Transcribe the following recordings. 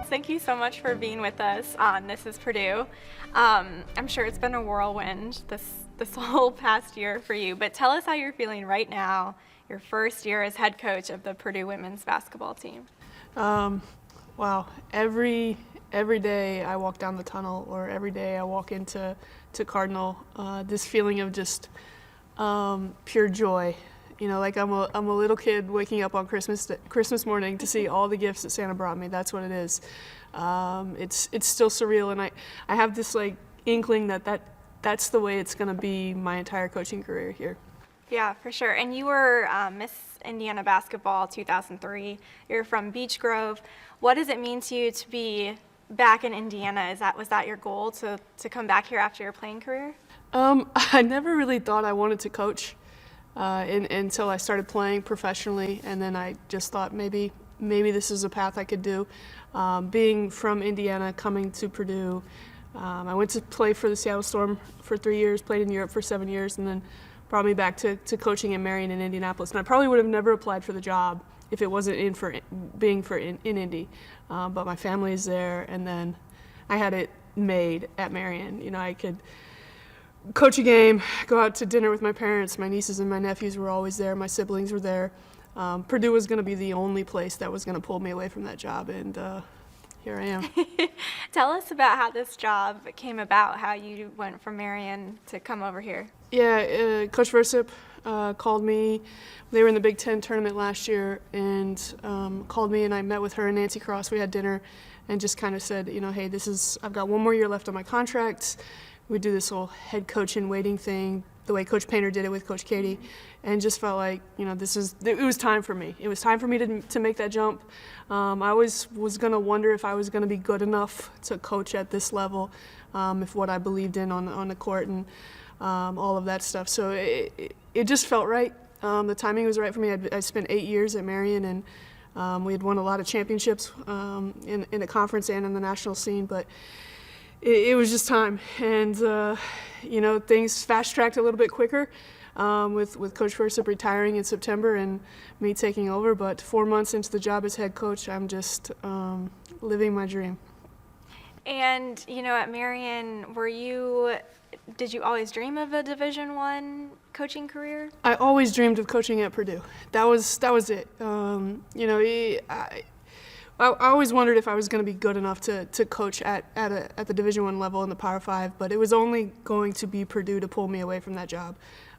Thank you so much for being with us on This Is Purdue. I'm sure it's been a whirlwind this whole past year for you, but tell us how you're feeling right now, your first year as head coach of the Purdue women's basketball team. Wow, every day I walk down the tunnel, or every day I walk into Cardinal, this feeling of just pure joy. You know, like I'm a little kid waking up on Christmas morning to see all the gifts that Santa brought me. That's what it is. It's still surreal, and I have this like inkling that's the way it's going to be my entire coaching career here. Yeah, for sure. And you were Miss Indiana Basketball 2003. You're from Beech Grove. What does it mean to you to be back in Indiana? Was that your goal to come back here after your playing career? I never really thought I wanted to coach until I started playing professionally, and then I just thought maybe this is a path I could do. Being from Indiana, coming to Purdue, I went to play for the Seattle Storm for 3 years, played in Europe for 7 years, and then brought me back to coaching in Marian and Indianapolis. And I probably would have never applied for the job if it wasn't in Indy. But my family is there, and then I had it made at Marian. You know, I could coach a game, go out to dinner with my parents. My nieces and my nephews were always there. My siblings were there. Purdue was going to be the only place that was going to pull me away from that job, and here I am. Tell us about how this job came about, how you went from Marian to come over here. Yeah, Coach Versyp called me. They were in the Big Ten tournament last year, and called me, and I met with her and Nancy Cross. We had dinner and just kind of said, you know, hey, I've got 1 more year left on my contract. We do this whole head coach in waiting thing, the way Coach Painter did it with Coach Katie, and just felt like, you know, it was time for me. It was time for me to make that jump. I always was going to wonder if I was going to be good enough to coach at this level, if what I believed in on the court and all of that stuff. So it just felt right. The timing was right for me. I spent 8 years at Marian, and we had won a lot of championships in the conference and in the national scene, but it was just time. And you know, things fast-tracked a little bit quicker with Coach Versyp retiring in September and me taking over. But 4 months into the job as head coach, I'm just living my dream. And, you know, at Marian, did you always dream of a Division I coaching career? I always dreamed of coaching at Purdue. That was it. You know, I always wondered if I was going to be good enough to coach at the Division I level in the Power 5, but it was only going to be Purdue to pull me away from that job.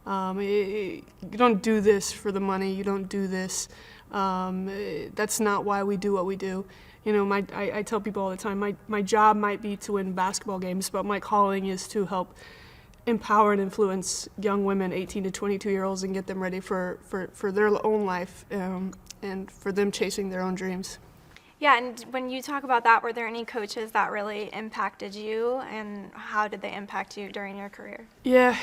You don't do this for the money. You don't do this. That's not why we do what we do. You know, I tell people all the time, my job might be to win basketball games, but my calling is to help empower and influence young women, 18 to 22-year-olds, and get them ready for their own life and for them chasing their own dreams. Yeah, and when you talk about that, were there any coaches that really impacted you, and how did they impact you during your career? Yeah,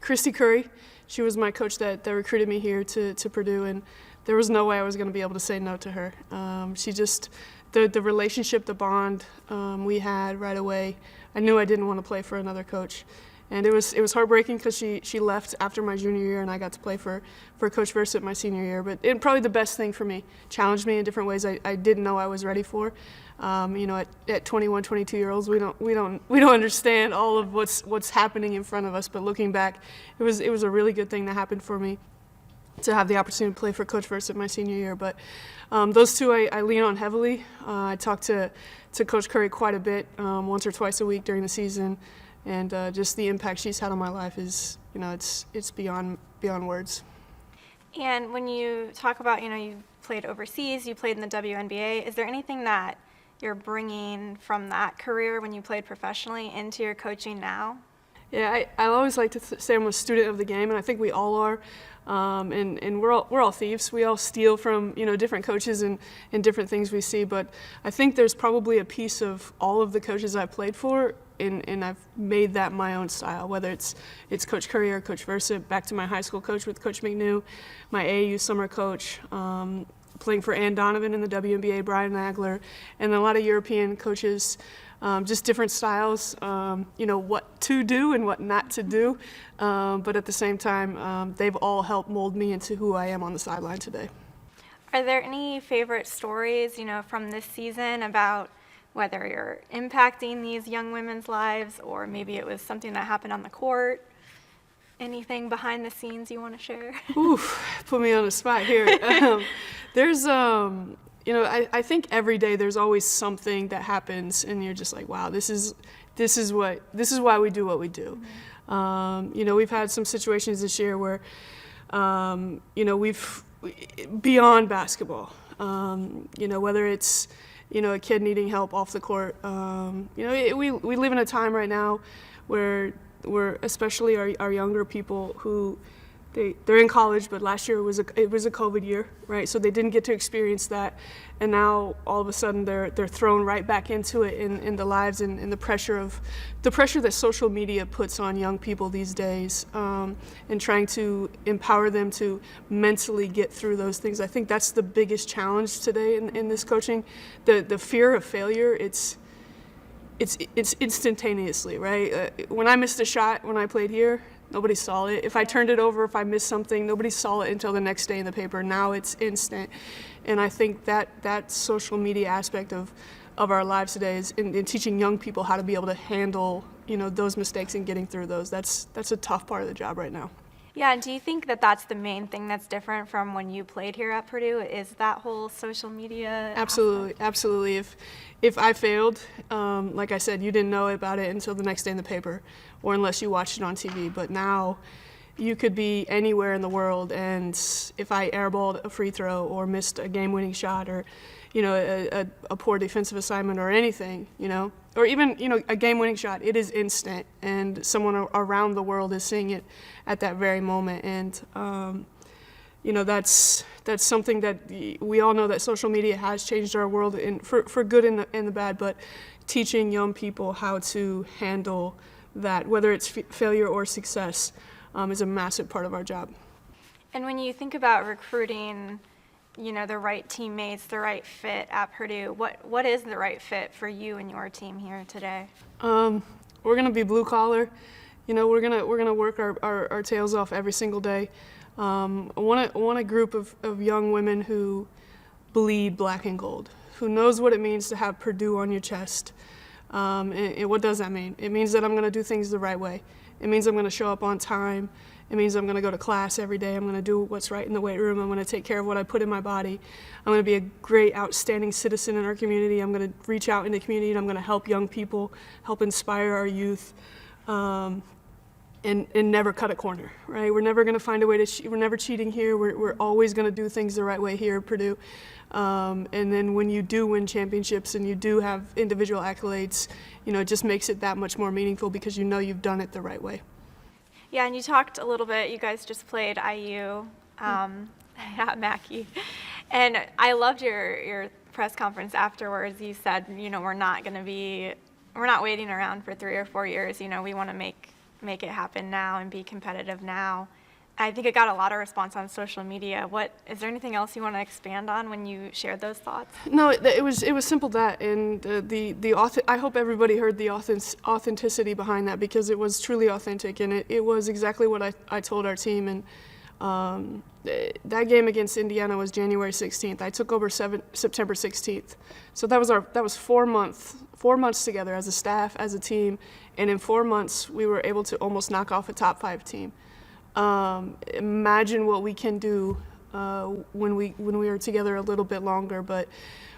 Kristy Curry, she was my coach that recruited me here to Purdue, and there was no way I was going to be able to say no to her. She just, the relationship, the bond we had right away, I knew I didn't want to play for another coach. And it was heartbreaking because she left after my junior year, and I got to play for Coach Versyp my senior year. But probably the best thing for me, challenged me in different ways I didn't know I was ready for. You know, at 21, 22-year-olds, we don't understand all of what's happening in front of us. But looking back, it was a really good thing that happened for me to have the opportunity to play for Coach Versyp my senior year. But those two I lean on heavily. I talk to Coach Curry quite a bit, once or twice a week during the season. And just the impact she's had on my life is, you know, it's beyond words. And when you talk about, you know, you played overseas, you played in the WNBA, is there anything that you're bringing from that career when you played professionally into your coaching now? Yeah, I always like to say I'm a student of the game, and I think we all are. And we're all thieves. We all steal from, you know, different coaches and different things we see. But I think there's probably a piece of all of the coaches I've played for, and I've made that my own style. Whether it's Coach Curry or Coach Versyp, back to my high school coach with Coach McNew, my AAU summer coach, playing for Ann Donovan in the WNBA, Brian Nagler, and a lot of European coaches. Just different styles, you know, what to do and what not to do. But at the same time, they've all helped mold me into who I am on the sideline today. Are there any favorite stories, from this season about whether you're impacting these young women's lives or maybe it was something that happened on the court? Anything behind the scenes you want to share? Oof, put me on the spot here. There's, I think every day there's always something that happens, and you're just like, wow, this is why we do what we do. We've had some situations this year where, we've beyond basketball. Whether it's a kid needing help off the court. We live in a time right now where especially our younger people who they're in college, but last year it was a COVID year, right? So they didn't get to experience that, and now all of a sudden they're thrown right back into it in the lives and the pressure that social media puts on young people these days, and trying to empower them to mentally get through those things. I think that's the biggest challenge today in this coaching. The fear of failure. It's instantaneously, right? When I missed a shot when I played here, nobody saw it. If I turned it over, if I missed something, nobody saw it until the next day in the paper. Now it's instant. And I think that social media aspect of our lives today is in teaching young people how to be able to handle, those mistakes and getting through those. That's a tough part of the job right now. Yeah, and do you think that that's the main thing that's different from when you played here at Purdue, is that whole social media aspect? Absolutely. If I failed, like I said, you didn't know about it until the next day in the paper, or unless you watched it on TV. But now you could be anywhere in the world, and if I airballed a free throw or missed a game-winning shot or, a poor defensive assignment or anything, or even, a game-winning shot, it is instant, and someone around the world is seeing it at that very moment. And, that's something that we all know, that social media has changed our world for good and the bad, but teaching young people how to handle that, whether it's failure or success, is a massive part of our job. And when you think about recruiting, the right teammates, the right fit at Purdue, what is the right fit for you and your team here today? We're going to be blue collar. We're gonna work our tails off every single day. I want a group of young women who bleed black and gold, who knows what it means to have Purdue on your chest. And what does that mean? It means that I'm going to do things the right way. It means I'm going to show up on time. It means I'm going to go to class every day. I'm going to do what's right in the weight room. I'm going to take care of what I put in my body. I'm going to be a great, outstanding citizen in our community. I'm going to reach out in the community, and I'm going to help young people, help inspire our youth, and never cut a corner, right? We're never going to find a way to we're never cheating here. We're always going to do things the right way here at Purdue. And then when you do win championships and you do have individual accolades, it just makes it that much more meaningful because you've done it the right way. Yeah, and you talked a little bit, you guys just played IU at Mackey. And I loved your press conference afterwards. You said, we're not waiting around for 3 or 4 years. We want to make it happen now and be competitive now. I think it got a lot of response on social media. Is there anything else you want to expand on when you shared those thoughts? No, it was simple that, and I hope everybody heard the authenticity behind that, because it was truly authentic, and it was exactly what I told our team. And that game against Indiana was January 16th. I took over September 16th. So that was 4 months together as a staff, as a team, and in 4 months we were able to almost knock off a top 5 team. Imagine what we can do when we are together a little bit longer. But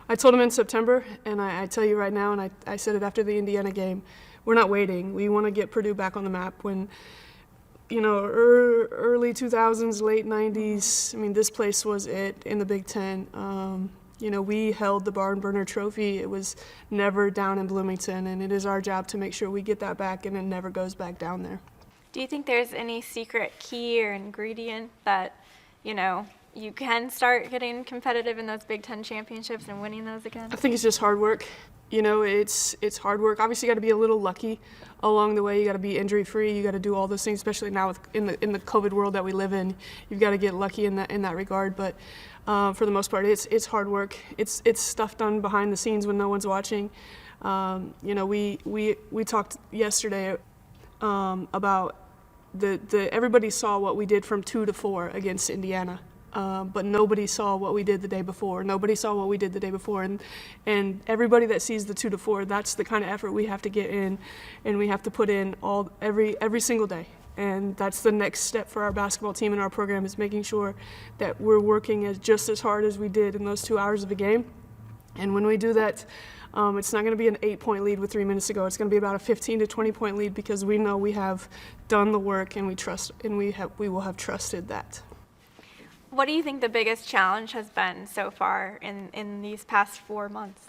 I told him in September, and I tell you right now, and I said it after the Indiana game, we're not waiting. We want to get Purdue back on the map. When, early 2000s, late 90s, this place was it in the Big Ten. We held the Barn Burner Trophy. It was never down in Bloomington, and it is our job to make sure we get that back and it never goes back down there. Do you think there's any secret key or ingredient that, you can start getting competitive in those Big Ten championships and winning those again? I think it's just hard work. It's hard work. Obviously, you got to be a little lucky along the way. You got to be injury-free. You got to do all those things, especially now in the COVID world that we live in. You've got to get lucky in that regard. But for the most part, it's hard work. It's stuff done behind the scenes when no one's watching. We talked yesterday about everybody saw what we did from 2 to 4 against Indiana. but nobody saw what we did the day before. Nobody saw what we did the day before, and everybody that sees the 2 to 4, that's the kind of effort we have to get in, and we have to put in every single day. And that's the next step for our basketball team and our program, is making sure that we're working just as hard as we did in those 2 hours of a game. And when we do that, it's not going to be an 8-point lead with 3 minutes to go. It's going to be about a 15 to 20-point lead, because we know we have done the work, and we will have trusted that. What do you think the biggest challenge has been so far in these past 4 months?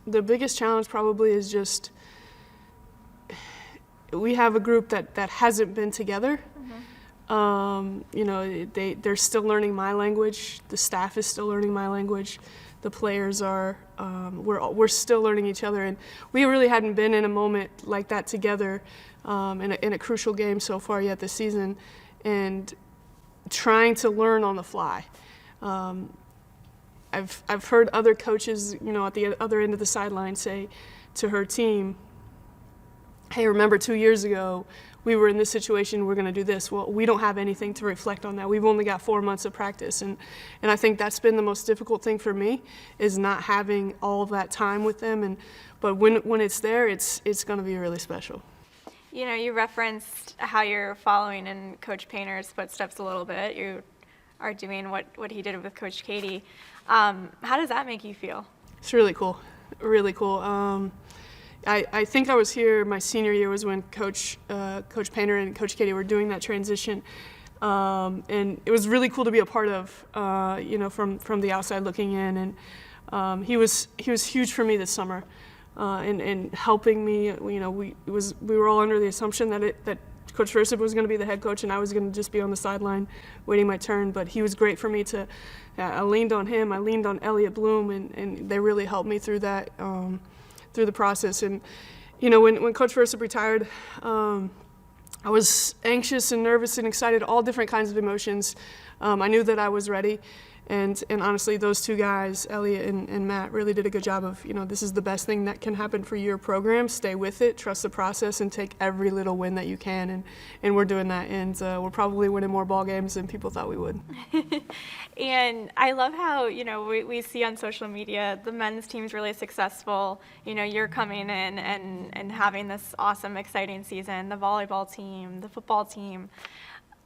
The biggest challenge probably is just, we have a group that hasn't been together. They're still learning my language. The staff is still learning my language. The players are. We're still learning each other, and we really hadn't been in a moment like that together in a crucial game so far yet this season, and trying to learn on the fly. I've heard other coaches, at the other end of the sideline say to her team, hey, remember 2 years ago, we were in this situation, we're going to do this. Well, we don't have anything to reflect on that. We've only got 4 months of practice. And I think that's been the most difficult thing for me, is not having all of that time with them. But when it's there, it's going to be really special. You referenced how you're following in Coach Painter's footsteps a little bit. You are doing what he did with Coach Katie. How does that make you feel? It's really cool, really cool. I think I was here my senior year was when Coach Painter and Coach Katie were doing that transition, and it was really cool to be a part of, from the outside looking in. And he was huge for me this summer, and helping me. We were all under the assumption that Coach Versyp was going to be the head coach, and I was going to just be on the sideline waiting my turn. But he was great for me to. I leaned on him. I leaned on Elliot Bloom, and they really helped me through that. Through the process. And when Coach Versyp retired, I was anxious and nervous and excited, all different kinds of emotions. I knew that I was ready, and honestly, those 2 guys, Elliot and Matt, really did a good job of, this is the best thing that can happen for your program. Stay with it, trust the process, and take every little win that you can. And we're doing that, and we're probably winning more ball games than people thought we would. And I love how, we see on social media the men's team's really successful. You're coming in and having this awesome, exciting season, the volleyball team, the football team.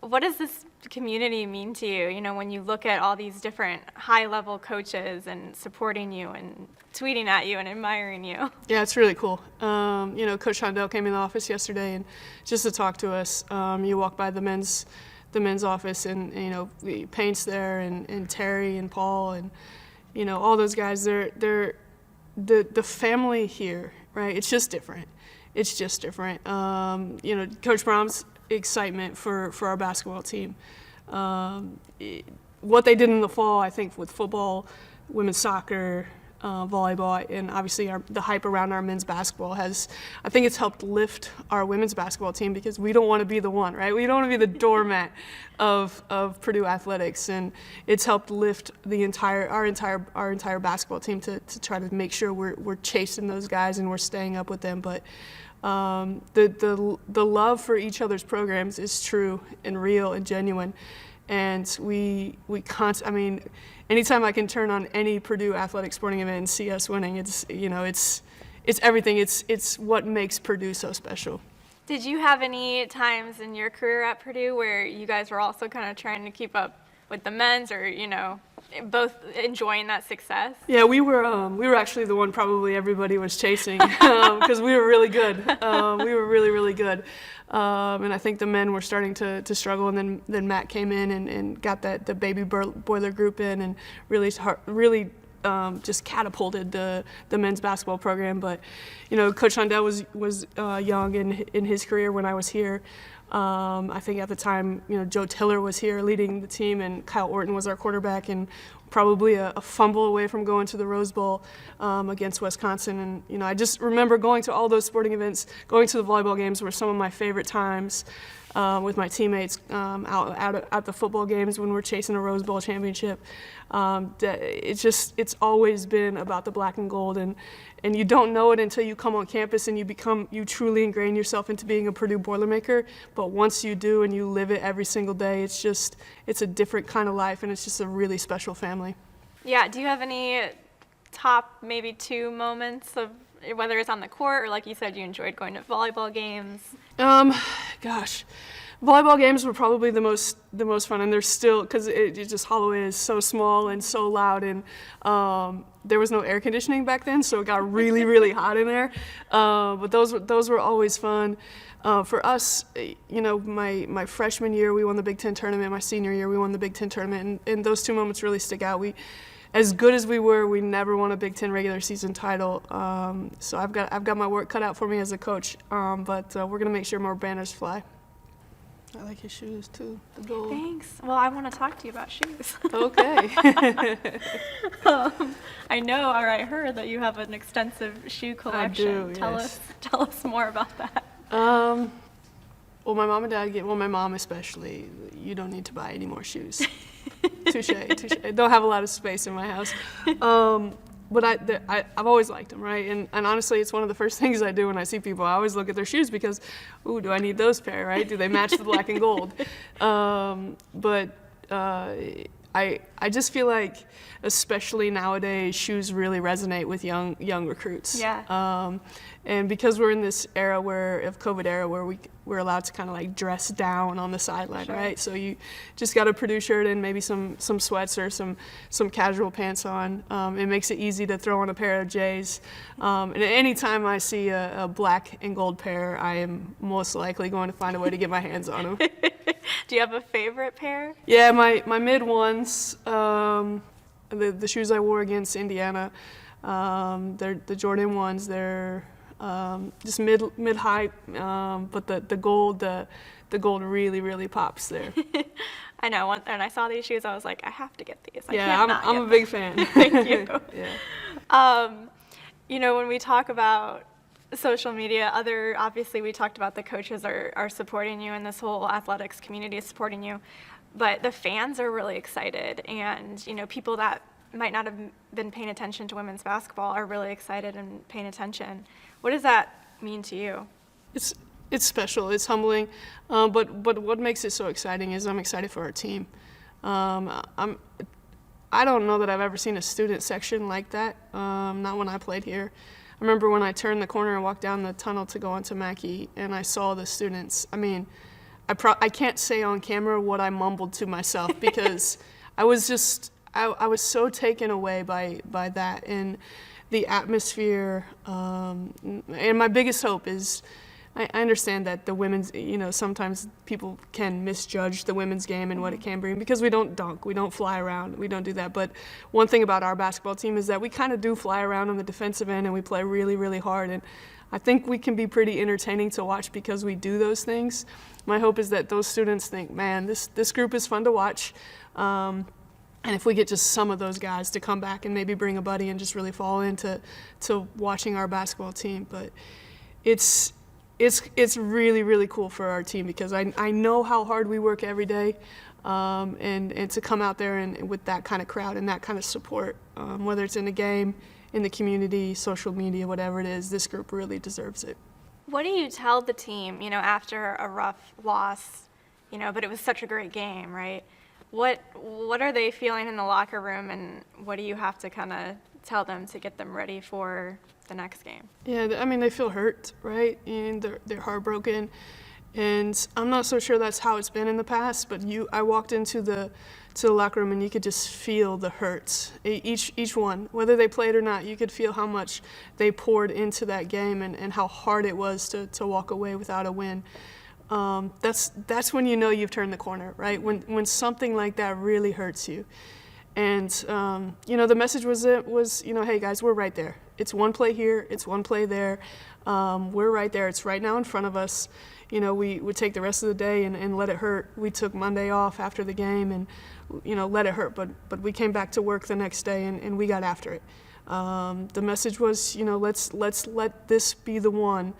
What does this community mean to you, when you look at all these different high-level coaches and supporting you and tweeting at you and admiring you? Yeah, it's really cool. Coach Shondell came in the office yesterday and just to talk to us. You walk by the men's office, and Paint's there, and Terry and Paul, and all those guys. They're the family here, right? It's just different. Coach Brom's excitement for our basketball team. What they did in the fall, I think, with football, women's soccer, volleyball, and obviously the hype around our men's basketball I think it's helped lift our women's basketball team, because we don't want to be the one, right? We don't want to be the doormat of Purdue Athletics, and it's helped lift our entire basketball team to try to make sure we're chasing those guys and we're staying up with them. But the love for each other's programs is true and real and genuine, and anytime I can turn on any Purdue athletic sporting event and see us winning, it's everything. It's what makes Purdue so special. Did you have any times in your career at Purdue where you guys were also kind of trying to keep up with the men's, or both enjoying that success? Yeah, we were actually the one probably everybody was chasing, because we were really good. We were really, really good. And I think the men were starting to struggle, and then Matt came in and got the baby boiler group in, and really just catapulted the men's basketball program. But Coach Shondell was young in his career when I was here. I think at the time, Joe Tiller was here leading the team, and Kyle Orton was our quarterback, and probably a fumble away from going to the Rose Bowl against Wisconsin. And I just remember going to all those sporting events, going to the volleyball games were some of my favorite times. with my teammates out at the football games when we're chasing a Rose Bowl championship. It's always been about the black and gold, and you don't know it until you come on campus and you truly ingrain yourself into being a Purdue Boilermaker. But once you do and you live it every single day, it's a different kind of life, and it's just a really special family. Yeah, do you have any top maybe 2 moments of whether it's on the court or, like you said, you enjoyed going to volleyball games? Gosh, volleyball games were probably the most fun, and they're still, because Holloway is so small and so loud, and there was no air conditioning back then, so it got really, really hot in there. But those were always fun. For us, my freshman year we won the Big Ten tournament. My senior year we won the Big Ten tournament, and those 2 moments really stick out. As good as we were, we never won a Big Ten regular season title. So I've got my work cut out for me as a coach. But we're gonna make sure more banners fly. I like your shoes too. The gold. Thanks. Well, I want to talk to you about shoes. Okay. I know, or I heard that you have an extensive shoe collection. I do, Tell yes. us more about that. Well, my mom and dad my mom especially, you don't need to buy any more shoes. Touche. I don't have a lot of space in my house. But I've always liked them, right? And honestly, it's one of the first things I do when I see people. I always look at their shoes because, ooh, do I need those pair, right? Do they match the black and gold? I just feel like, especially nowadays, shoes really resonate with young recruits. Yeah. And because we're in this era of COVID era where we're allowed to kind of like dress down on the sideline, Sure. right? So you just got a Purdue shirt and maybe some sweats or some casual pants on. It makes it easy to throw on a pair of J's. And anytime I see a black and gold pair, I am most likely going to find a way to get my hands on them. Do you have a favorite pair? Yeah, my mid ones, the shoes I wore against Indiana, they're the Jordan ones. They're just mid high, but the gold really, really pops there. I know. When I saw these shoes, I was like, I have to get these. I'm a big fan. Thank you. Yeah. When we talk about social media, obviously we talked about the coaches are supporting you, and this whole athletics community is supporting you, but the fans are really excited, and people that might not have been paying attention to women's basketball are really excited and paying attention. What does that mean to you? It's special. It's humbling, but what makes it so exciting is I'm excited for our team. I don't know that I've ever seen a student section like that. Not when I played here. I remember when I turned the corner and walked down the tunnel to go into Mackey, and I saw the students. I mean, I can't say on camera what I mumbled to myself because I was so taken away by that and the atmosphere. And my biggest hope is, I understand that the women's, sometimes people can misjudge the women's game and what it can bring because we don't dunk, we don't fly around, we don't do that. But one thing about our basketball team is that we kind of do fly around on the defensive end and we play really, really hard. And I think we can be pretty entertaining to watch because we do those things. My hope is that those students think, man, this group is fun to watch. And if we get just some of those guys to come back and maybe bring a buddy and just really fall into watching our basketball team. But it's really, really cool for our team because I know how hard we work every day, and to come out there and with that kind of crowd and that kind of support, whether it's in a game, in the community, social media, whatever it is, this group really deserves it. What do you tell the team, after a rough loss, but it was such a great game, right? What are they feeling in the locker room, and what do you have to kind of tell them to get them ready for the next game? Yeah, I mean, they feel hurt, right? And they're heartbroken. And I'm not so sure that's how it's been in the past, but I walked into the locker room and you could just feel the hurts. Each one, whether they played or not, you could feel how much they poured into that game and how hard it was to walk away without a win. That's when you know you've turned the corner, right? When something like that really hurts you. And, the message was, hey guys, we're right there. It's one play here, it's one play there. We're right there, it's right now in front of us. We would take the rest of the day and let it hurt. We took Monday off after the game and, let it hurt. But we came back to work the next day and we got after it. The message was, let's let this be the one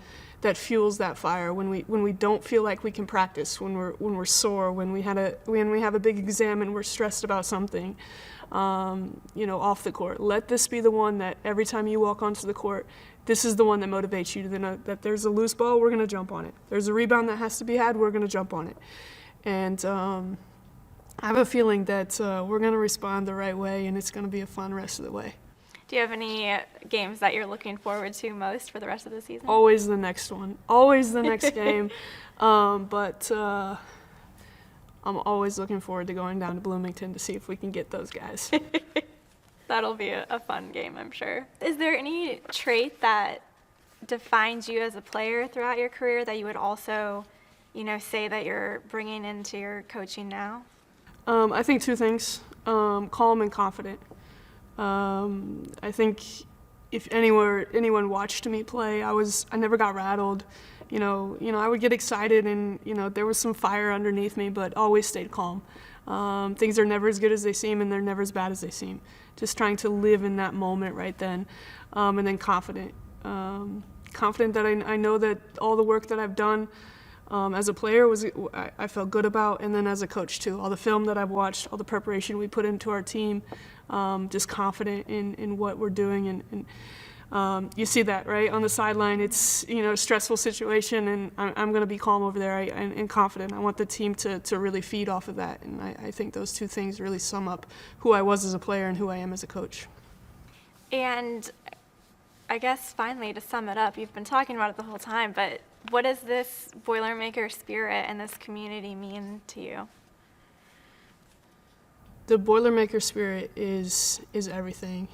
that fuels that fire. When we don't feel like we can practice, when we're sore, when we have a big exam and we're stressed about something, off the court. Let this be the one that every time you walk onto the court, this is the one that motivates you to know that there's a loose ball, we're going to jump on it. There's a rebound that has to be had, we're going to jump on it. And I have a feeling that we're going to respond the right way, and it's going to be a fun rest of the way. Do you have any games that you're looking forward to most for the rest of the season? Always the next one. Always the next game. But I'm always looking forward to going down to Bloomington to see if we can get those guys. That'll be a fun game, I'm sure. Is there any trait that defines you as a player throughout your career that you would also, say that you're bringing into your coaching now? I think two things, calm and confident. I think if anyone watched me play, I never got rattled. I would get excited and, there was some fire underneath me, but always stayed calm. Things are never as good as they seem, and they're never as bad as they seem. Just trying to live in that moment right then, and then confident. Confident that I know that all the work that I've done as a player I felt good about, and then as a coach too. All the film that I've watched, all the preparation we put into our team, just confident in what we're doing. And you see that, right, on the sideline. It's, a stressful situation, and I'm going to be calm over there and confident. I want the team to really feed off of that, and I think those two things really sum up who I was as a player and who I am as a coach. And I guess finally, to sum it up, you've been talking about it the whole time, but what does this Boilermaker spirit and this community mean to you? The Boilermaker spirit is everything.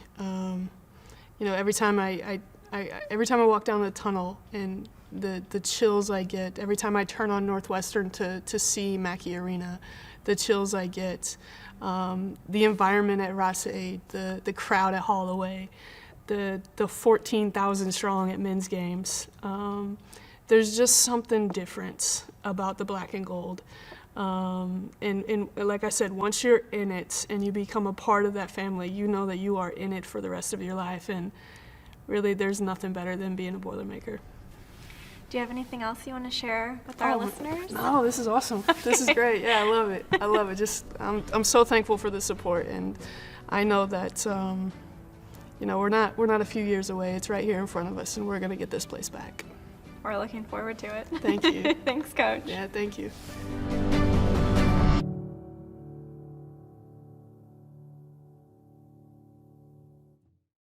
Every time I walk down the tunnel and the chills I get, every time I turn on Northwestern to see Mackey Arena, the chills I get, the environment at Versyp, the crowd at Holloway, the 14,000 strong at men's games. There's just something different about the black and gold. And like I said, once you're in it and you become a part of that family, you know that you are in it for the rest of your life. And really, there's nothing better than being a Boilermaker. Do you have anything else you want to share with our listeners? No, this is awesome. This is great. Yeah, I love it. I love it. Just, I'm so thankful for the support, and I know that, we're not a few years away. It's right here in front of us, and we're going to get this place back. We're looking forward to it. Thank you. Thanks, Coach. Yeah, thank you.